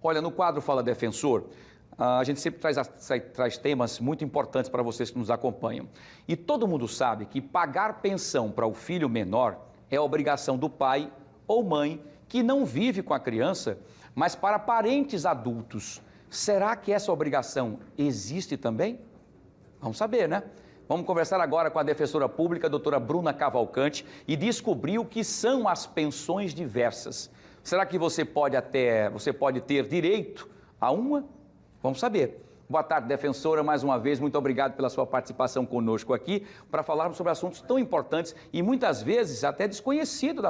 Olha, no quadro Fala Defensor, a gente sempre traz temas muito importantes para vocês que nos acompanham. E todo mundo sabe que pagar pensão para o filho menor é obrigação do pai ou mãe que não vive com a criança, mas para parentes adultos. Será que essa obrigação existe também? Vamos saber, né? Vamos conversar agora com a defensora pública, a doutora Bruna Cavalcante, e descobrir o que são as pensões diversas. Será que você pode ter direito a uma? Vamos saber. Boa tarde, defensora, mais uma vez, muito obrigado pela sua participação conosco aqui, para falarmos sobre assuntos tão importantes e muitas vezes até desconhecidos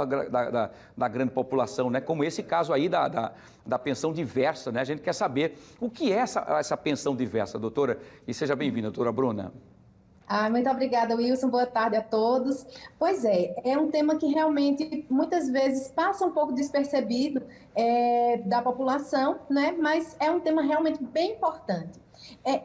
da grande população, né? Como esse caso aí da pensão diversa, né? A gente quer saber o que é essa pensão diversa, doutora, e seja bem-vinda, doutora Bruna. Muito obrigada, Wilson. Boa tarde a todos. Pois é um tema que realmente muitas vezes passa um pouco despercebido da população, né? Mas é um tema realmente bem importante.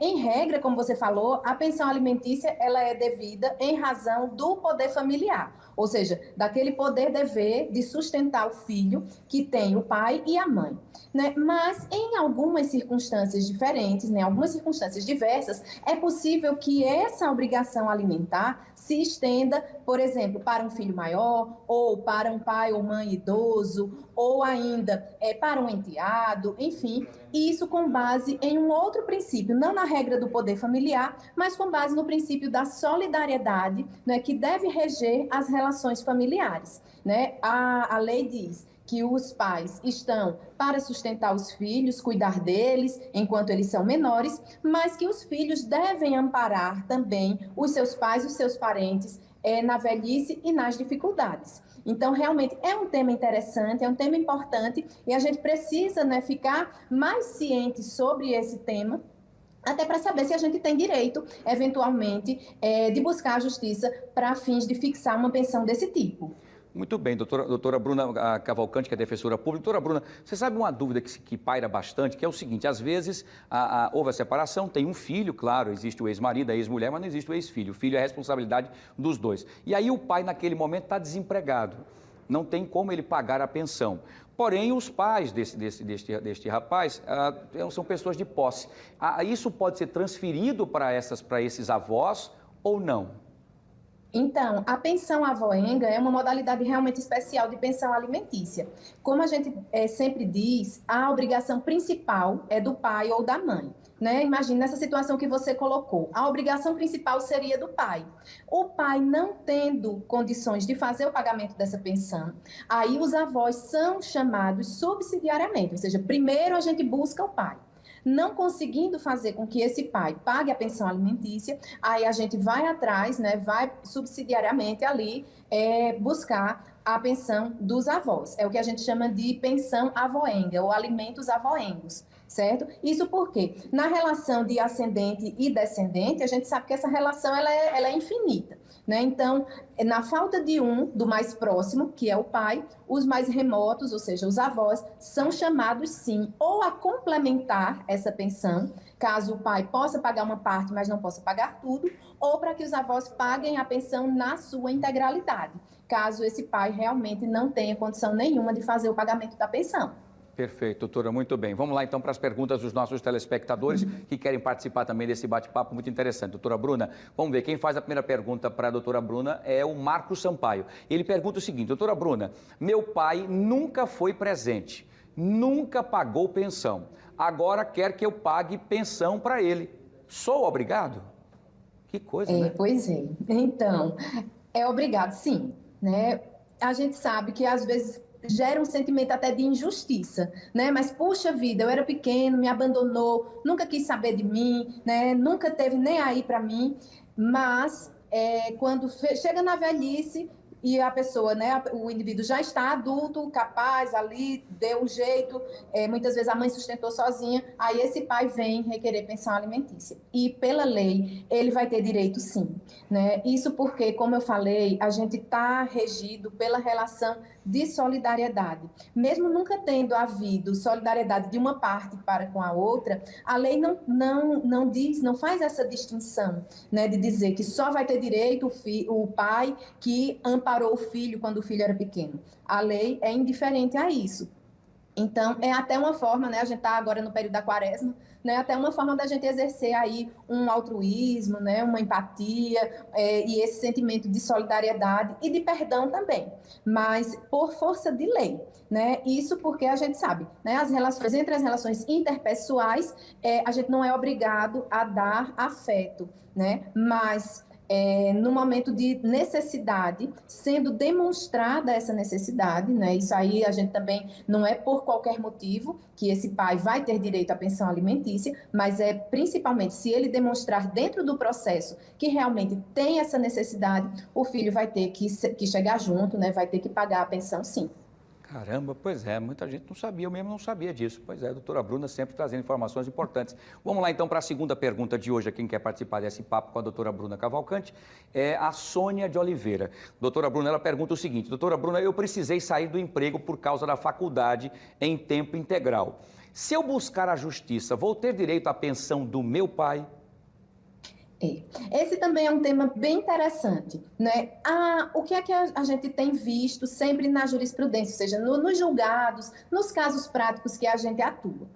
Em regra, como você falou, a pensão alimentícia ela é devida em razão do poder familiar, ou seja, daquele poder-dever de sustentar o filho que tem o pai e a mãe, né? Mas em algumas circunstâncias diferentes, né, algumas circunstâncias diversas, é possível que essa obrigação alimentar se estenda, por exemplo, para um filho maior, ou para um pai ou mãe idoso, ou ainda para um enteado, enfim, e isso com base em um outro princípio, não na regra do poder familiar, mas com base no princípio da solidariedade, né, que deve reger as relações familiares, né? A lei diz que os pais estão para sustentar os filhos, cuidar deles enquanto eles são menores, mas que os filhos devem amparar também os seus pais, os seus parentes, na velhice e nas dificuldades. Então, realmente, é um tema interessante, é um tema importante e a gente precisa, né, ficar mais ciente sobre esse tema, até para saber se a gente tem direito, eventualmente, de buscar a justiça para fins de fixar uma pensão desse tipo. Muito bem, doutora Bruna Cavalcante, que é defensora pública. Doutora Bruna, você sabe uma dúvida que paira bastante, que é o seguinte, às vezes houve a separação, tem um filho, claro, existe o ex-marido, a ex-mulher, mas não existe o ex-filho. O filho é a responsabilidade dos dois. E aí o pai, naquele momento, está desempregado, não tem como ele pagar a pensão. Porém, os pais deste rapaz são pessoas de posse. Isso pode ser transferido para esses avós ou não? Então, a pensão avoenga é uma modalidade realmente especial de pensão alimentícia. Como a gente sempre diz, a obrigação principal é do pai ou da mãe, né? Imagina nessa situação que você colocou. A obrigação principal seria do pai. O pai não tendo condições de fazer o pagamento dessa pensão, aí os avós são chamados subsidiariamente, ou seja, primeiro a gente busca o pai. Não conseguindo fazer com que esse pai pague a pensão alimentícia, aí a gente vai atrás, né, vai subsidiariamente ali buscar a pensão dos avós. É o que a gente chama de pensão avoenga, ou alimentos avoengos, certo? Isso porque, na relação de ascendente e descendente, a gente sabe que essa relação ela é infinita, né? Então, na falta de um, do mais próximo, que é o pai, os mais remotos, ou seja, os avós, são chamados, sim, ou a complementar essa pensão, caso o pai possa pagar uma parte, mas não possa pagar tudo, ou para que os avós paguem a pensão na sua integralidade, caso esse pai realmente não tenha condição nenhuma de fazer o pagamento da pensão. Perfeito, doutora, muito bem. Vamos lá então para as perguntas dos nossos telespectadores que querem participar também desse bate-papo muito interessante. Doutora Bruna, vamos ver, quem faz a primeira pergunta para a doutora Bruna é o Marcos Sampaio. Ele pergunta o seguinte: doutora Bruna, meu pai nunca foi presente, nunca pagou pensão, agora quer que eu pague pensão para ele. Sou obrigado? Que coisa, né? Pois é. Então, é obrigado, sim, né? A gente sabe que às vezes gera um sentimento até de injustiça, né? Mas, puxa vida, eu era pequeno, me abandonou, nunca quis saber de mim, né? Nunca teve nem aí para mim, mas quando chega na velhice e a pessoa, né, o indivíduo já está adulto, capaz, ali, deu um jeito, muitas vezes a mãe sustentou sozinha, aí esse pai vem requerer pensão alimentícia. E pela lei, ele vai ter direito sim, né? Isso porque, como eu falei, a gente está regido pela relação de solidariedade. Mesmo nunca tendo havido solidariedade de uma parte para com a outra, a lei não diz, não faz essa distinção, né, de dizer que só vai ter direito o pai que amparou o filho quando o filho era pequeno. A lei é indiferente a isso. Então, é até uma forma, né? A gente está agora no período da quaresma, né? Até uma forma da gente exercer aí um altruísmo, né? Uma empatia e esse sentimento de solidariedade e de perdão também, mas por força de lei, né? Isso porque a gente sabe, né? As relações entre as relações interpessoais, a gente não é obrigado a dar afeto, né? Mas no momento de necessidade, sendo demonstrada essa necessidade, né? Isso aí a gente também não é por qualquer motivo que esse pai vai ter direito à pensão alimentícia, mas é principalmente se ele demonstrar dentro do processo que realmente tem essa necessidade, o filho vai ter que chegar junto, né? Vai ter que pagar a pensão, sim. Caramba, pois é, muita gente não sabia, eu mesmo não sabia disso. Pois é, a doutora Bruna sempre trazendo informações importantes. Vamos lá então para a segunda pergunta de hoje, quem quer participar desse papo com a doutora Bruna Cavalcante, é a Sônia de Oliveira. Doutora Bruna, ela pergunta o seguinte: doutora Bruna, eu precisei sair do emprego por causa da faculdade em tempo integral. Se eu buscar a justiça, vou ter direito à pensão do meu pai? Esse também é um tema bem interessante, né? O que é que a gente tem visto sempre na jurisprudência, ou seja, nos julgados, nos casos práticos que a gente atua?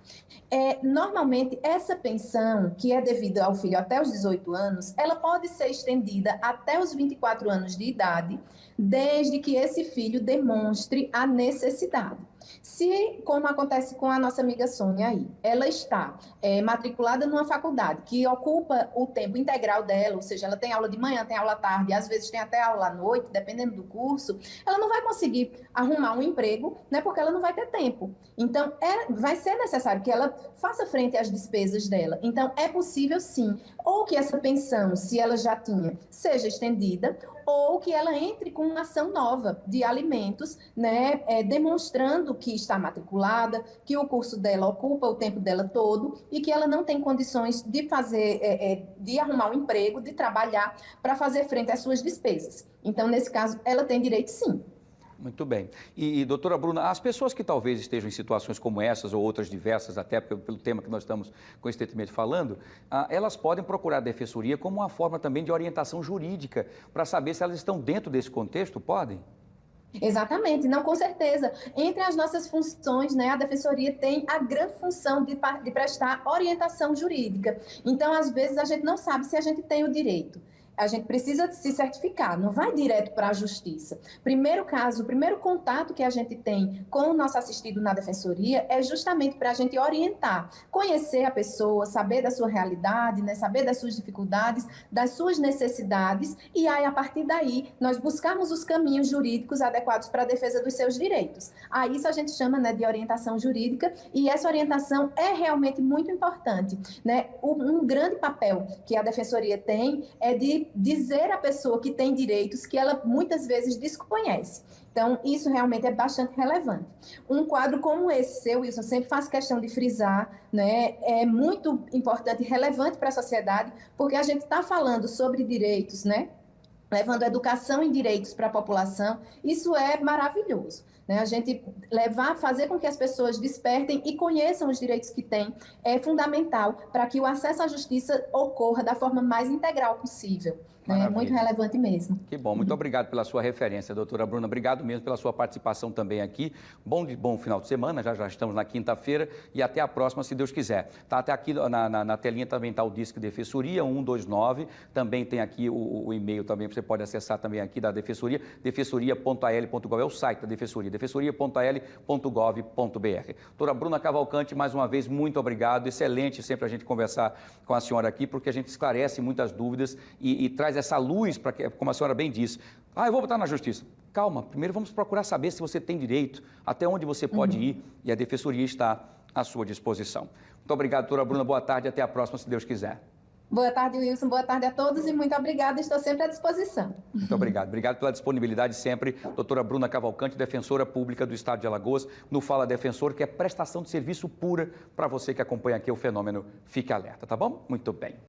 Normalmente, essa pensão, que é devida ao filho até os 18 anos, ela pode ser estendida até os 24 anos de idade, desde que esse filho demonstre a necessidade. Se, como acontece com a nossa amiga Sônia aí, ela está matriculada numa faculdade que ocupa o tempo integral dela, ou seja, ela tem aula de manhã, tem aula à tarde, às vezes tem até aula à noite, dependendo do curso, ela não vai conseguir arrumar um emprego, né, porque ela não vai ter tempo. Então, vai ser necessário que ela faça frente às despesas dela. Então, é possível sim, ou que essa pensão, se ela já tinha, seja estendida, ou que ela entre com uma ação nova de alimentos, né, demonstrando que está matriculada, que o curso dela ocupa o tempo dela todo e que ela não tem condições de fazer, de arrumar um emprego, de trabalhar para fazer frente às suas despesas. Então, nesse caso, ela tem direito sim. Muito bem. E, doutora Bruna, as pessoas que talvez estejam em situações como essas ou outras diversas, até pelo tema que nós estamos constantemente falando, elas podem procurar a defensoria como uma forma também de orientação jurídica para saber se elas estão dentro desse contexto, podem? Exatamente, não, com certeza. Entre as nossas funções, né, a defensoria tem a grande função de prestar orientação jurídica. Então, às vezes, a gente não sabe se a gente tem o direito. A gente precisa se certificar, não vai direto para a justiça. Primeiro caso, o primeiro contato que a gente tem com o nosso assistido na defensoria é justamente para a gente orientar, conhecer a pessoa, saber da sua realidade, né, saber das suas dificuldades, das suas necessidades, e aí, a partir daí, nós buscarmos os caminhos jurídicos adequados para a defesa dos seus direitos. A isso a gente chama, né, de orientação jurídica, e essa orientação é realmente muito importante, né? Um grande papel que a defensoria tem é de dizer à pessoa que tem direitos que ela muitas vezes desconhece. Então, isso realmente é bastante relevante. Um quadro como esse seu, Wilson, sempre faço questão de frisar, né? É muito importante e relevante para a sociedade, porque a gente está falando sobre direitos, né? Levando educação em direitos para a população, isso é maravilhoso, né? A gente fazer com que as pessoas despertem e conheçam os direitos que têm é fundamental para que o acesso à justiça ocorra da forma mais integral possível. É muito relevante mesmo. Que bom, muito obrigado pela sua referência, doutora Bruna. Obrigado mesmo pela sua participação também aqui. Bom final de semana, já estamos na quinta-feira e até a próxima, se Deus quiser. Tá, até aqui na telinha também está o Disque Defensoria 129, também tem aqui o e-mail também, você pode acessar também aqui da Defensoria, defensoria.al.gov, é o site da Defensoria, defensoria.al.gov.br. Doutora Bruna Cavalcante, mais uma vez, muito obrigado. Excelente sempre a gente conversar com a senhora aqui, porque a gente esclarece muitas dúvidas e traz essa luz para que, como a senhora bem disse, eu vou botar na justiça. Calma, primeiro vamos procurar saber se você tem direito, até onde você pode ir, e a Defensoria está à sua disposição. Muito obrigado, doutora Bruna, boa tarde, até a próxima, se Deus quiser. Boa tarde, Wilson, boa tarde a todos e muito obrigada, estou sempre à disposição. Muito obrigado. Obrigado pela disponibilidade sempre. Doutora Bruna Cavalcante, defensora pública do Estado de Alagoas, no Fala Defensor, que é prestação de serviço pura para você que acompanha aqui o fenômeno. Fique alerta, tá bom? Muito bem.